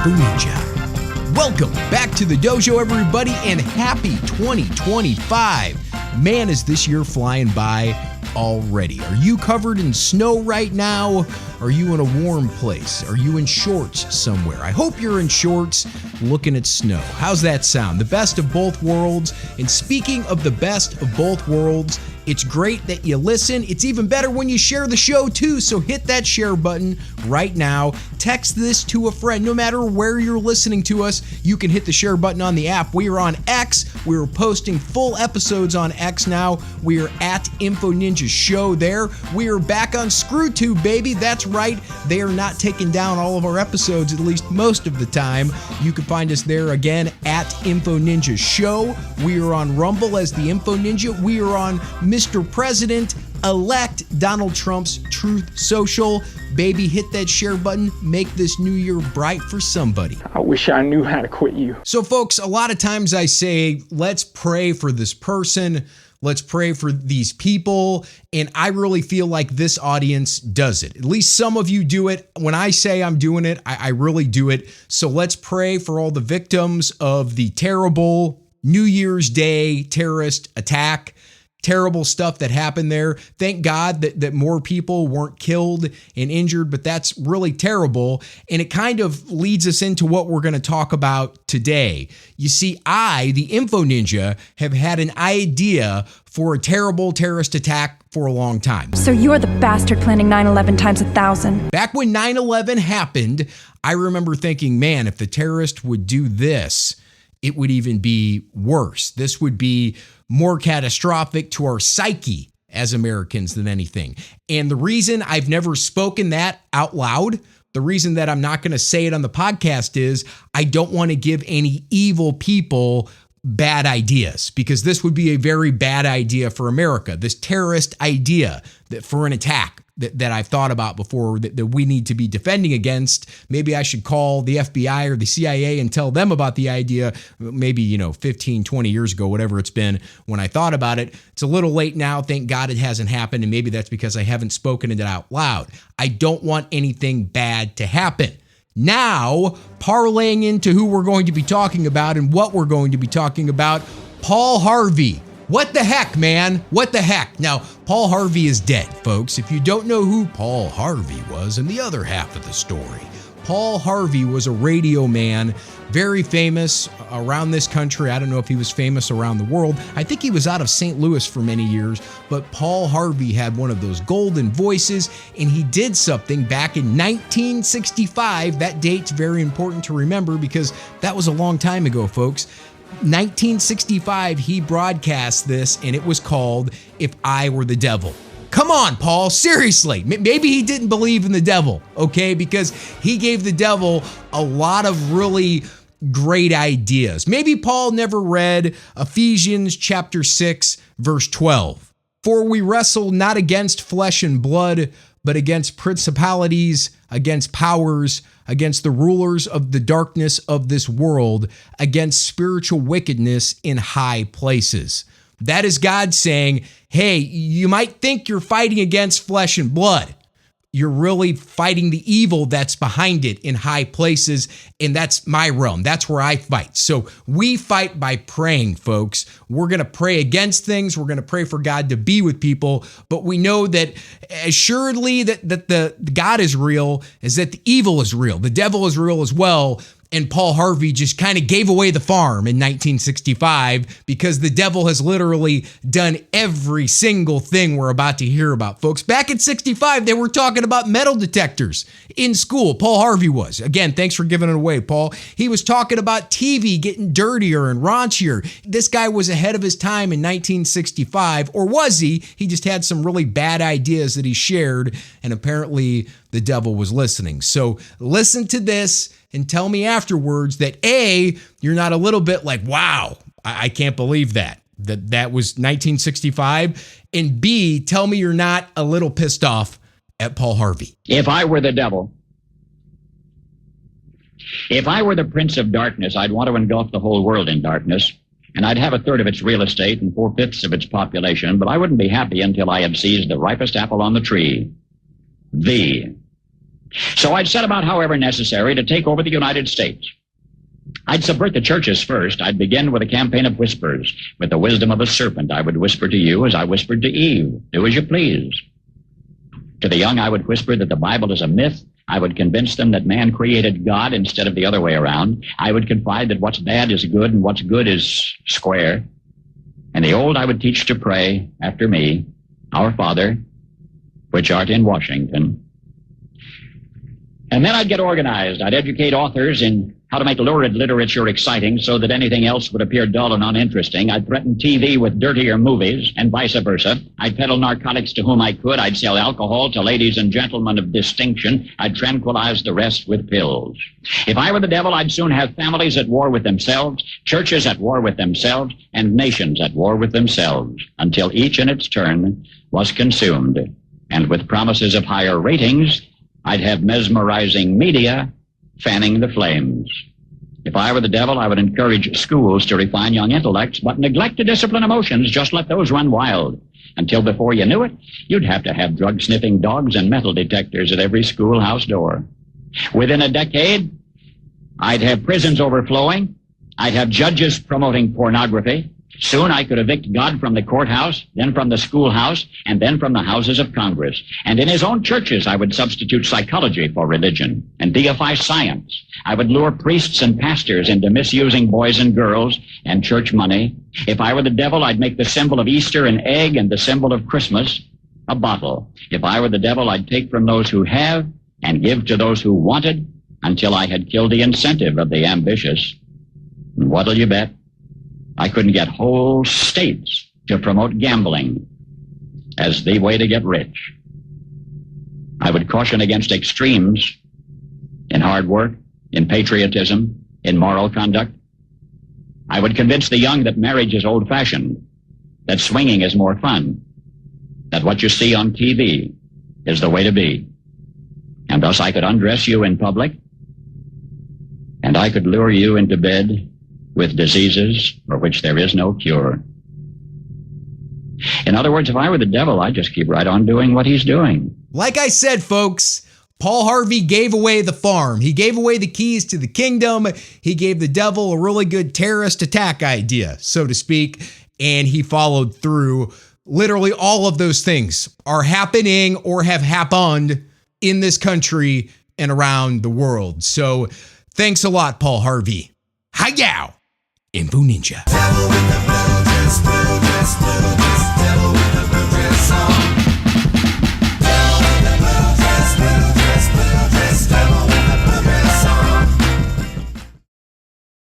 Info Ninja. Welcome back to the dojo, everybody, and happy 2025. Man, is this year flying by already. Are you covered in snow right now? Are you in a warm place? Are you in shorts somewhere? I hope you're in shorts looking at snow. How's that sound? The best of both worlds. And speaking of the best of both worlds, it's great that you listen. It's even better when you share the show too, so hit that share button right now. Text this to a friend. No matter where you're listening to us, you can hit the share button on the app. We are on X. We are posting full episodes on X now. We are at Info Ninja Show there. We are back on ScrewTube, baby. That's right. They are not taking down all of our episodes, at least most of the time. You can find us there again at Info Ninja Show. We are on Rumble as the Info Ninja. We are on Mr. President-elect Donald Trump's Truth Social. Baby, hit that share button. Make this new year bright for somebody. I wish I knew how to quit you. So, folks, a lot of times I say, let's pray for this person. Let's pray for these people. And I really feel like this audience does it. At least some of you do it. When I say I'm doing it, I really do it. So let's pray for all the victims of the terrible New Year's Day terrorist attack. Terrible stuff that happened there. Thank God that more people weren't killed and injured, but that's really terrible. And it kind of leads us into what we're going to talk about today. You see, I, the Info Ninja, have had an idea for a terrible terrorist attack for a long time. So you're the bastard planning 9/11 times 1,000. Back when 9/11 happened, I remember thinking, man, if the terrorist would do this, it would even be worse. This would be more catastrophic to our psyche as Americans than anything. And the reason I've never spoken that out loud, the reason that I'm not going to say it on the podcast is I don't want to give any evil people bad ideas, because this would be a very bad idea for America. This terrorist idea that for an attack that I've thought about before that we need to be defending against. Maybe I should call the FBI or the CIA and tell them about the idea, maybe, 15, 20 years ago, whatever it's been when I thought about it. It's a little late now. Thank God it hasn't happened. And maybe that's because I haven't spoken it out loud. I don't want anything bad to happen. Now, parlaying into who we're going to be talking about and what we're going to be talking about, Paul Harvey. What the heck, man? What the heck? Now, Paul Harvey is dead, folks. If you don't know who Paul Harvey was in the other half of the story, Paul Harvey was a radio man, very famous around this country. I don't know if he was famous around the world. I think he was out of St. Louis for many years, but Paul Harvey had one of those golden voices, and he did something back in 1965. That date's very important to remember because that was a long time ago, folks. 1965, he broadcast this, and it was called If I Were the Devil. Come on, Paul, seriously. Maybe he didn't believe in the devil, okay? Because he gave the devil a lot of really great ideas. Maybe Paul never read Ephesians chapter 6, verse 12. For we wrestle not against flesh and blood, but against principalities, against powers, against the rulers of the darkness of this world, against spiritual wickedness in high places. That is God saying, hey, you might think you're fighting against flesh and blood. You're really fighting the evil that's behind it in high places, and that's my realm. That's where I fight. So we fight by praying, folks. We're going to pray against things. We're going to pray for God to be with people, but we know that assuredly that the God is real, is that the evil is real. The devil is real as well. And Paul Harvey just kind of gave away the farm in 1965 because the devil has literally done every single thing we're about to hear about, folks. Back in 65, they were talking about metal detectors in school. Paul Harvey was. Again, thanks for giving it away, Paul. He was talking about TV getting dirtier and raunchier. This guy was ahead of his time in 1965, or was he? He just had some really bad ideas that he shared, and apparently the devil was listening. So listen to this and tell me afterwards that A, you're not a little bit like, wow, I can't believe that was 1965. And B, tell me you're not a little pissed off at Paul Harvey. If I were the devil, if I were the prince of darkness, I'd want to engulf the whole world in darkness, and I'd have a third of its real estate and 4/5 of its population, but I wouldn't be happy until I had seized the ripest apple on the tree. So I'd set about, however necessary, to take over the United States. I'd subvert the churches first. I'd begin with a campaign of whispers. With the wisdom of a serpent, I would whisper to you as I whispered to Eve, do as you please. To the young, I would whisper that the Bible is a myth. I would convince them that man created God instead of the other way around. I would confide that what's bad is good and what's good is square. And the old I would teach to pray after me, Our Father, which art in Washington. And then I'd get organized. I'd educate authors in how to make lurid literature exciting so that anything else would appear dull and uninteresting. I'd threaten TV with dirtier movies and vice versa. I'd peddle narcotics to whom I could. I'd sell alcohol to ladies and gentlemen of distinction. I'd tranquilize the rest with pills. If I were the devil, I'd soon have families at war with themselves, churches at war with themselves, and nations at war with themselves, until each in its turn was consumed. And with promises of higher ratings, I'd have mesmerizing media fanning the flames. If I were the devil, I would encourage schools to refine young intellects, but neglect to discipline emotions. Just let those run wild. Until before you knew it, you'd have to have drug-sniffing dogs and metal detectors at every schoolhouse door. Within a decade, I'd have prisons overflowing. I'd have judges promoting pornography. Soon I could evict God from the courthouse, then from the schoolhouse, and then from the houses of Congress. And in his own churches, I would substitute psychology for religion and deify science. I would lure priests and pastors into misusing boys and girls and church money. If I were the devil, I'd make the symbol of Easter an egg and the symbol of Christmas a bottle. If I were the devil, I'd take from those who have and give to those who wanted until I had killed the incentive of the ambitious. And what'll you bet? I couldn't get whole states to promote gambling as the way to get rich. I would caution against extremes in hard work, in patriotism, in moral conduct. I would convince the young that marriage is old-fashioned, that swinging is more fun, that what you see on TV is the way to be. And thus I could undress you in public, and I could lure you into bed with diseases for which there is no cure. In other words, if I were the devil, I'd just keep right on doing what he's doing. Like I said, folks, Paul Harvey gave away the farm. He gave away the keys to the kingdom. He gave the devil a really good terrorist attack idea, so to speak, and he followed through. Literally all of those things are happening or have happened in this country and around the world. So thanks a lot, Paul Harvey. Hi-yow! Info Ninja.